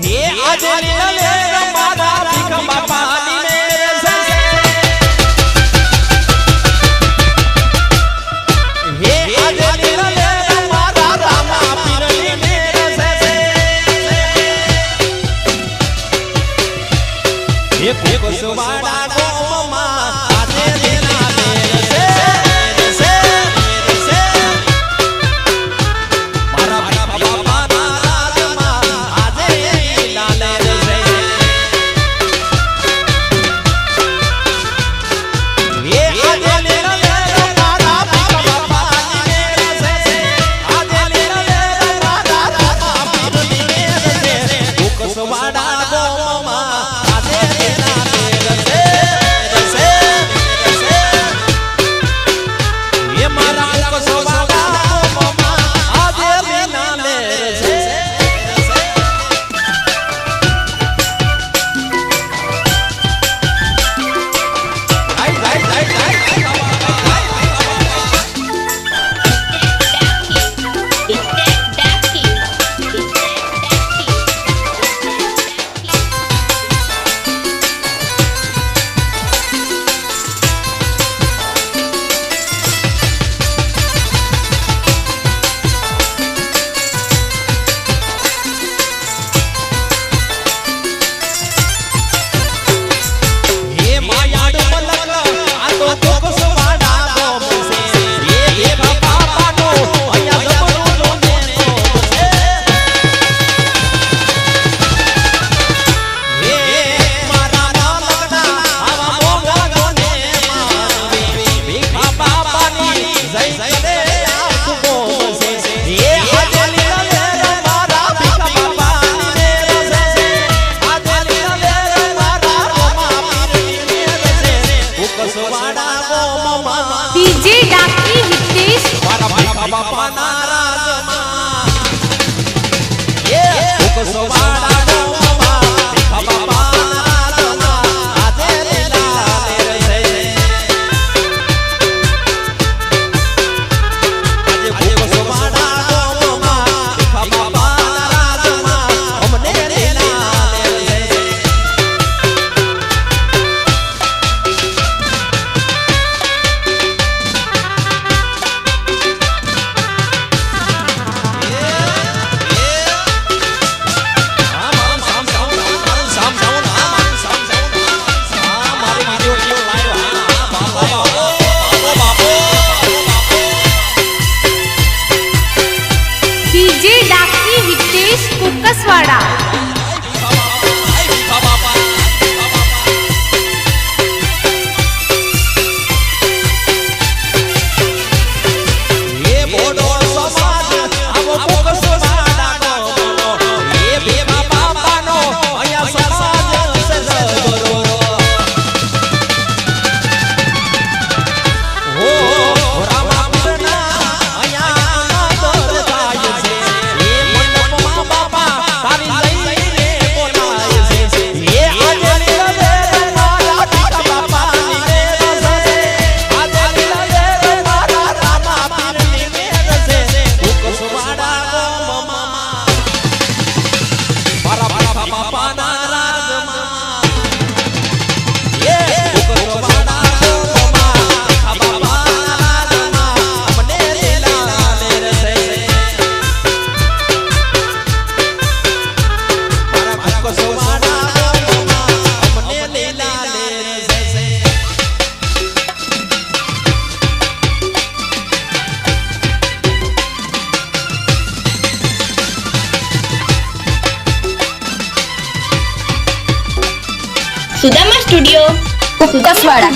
हे आज लीला ले मारा भीख बापा नी रे हे आज लीला ले मारा रामा पीरनी मेरे हे कुसुमाड़ा गोमा आज लीला डीजे डाकी हितेश बापा नाराज मां ये कुसुमाड़ा गोमा भीख बापा नाराज मां आज लीला ले आज कुसुमाड़ा गोमा भीख बापा नाराज मां हमने लीला ले डीजे डाकी हितेश कुकसवाड़ा सुदामा स्टूडियो कुकसवाड़ा।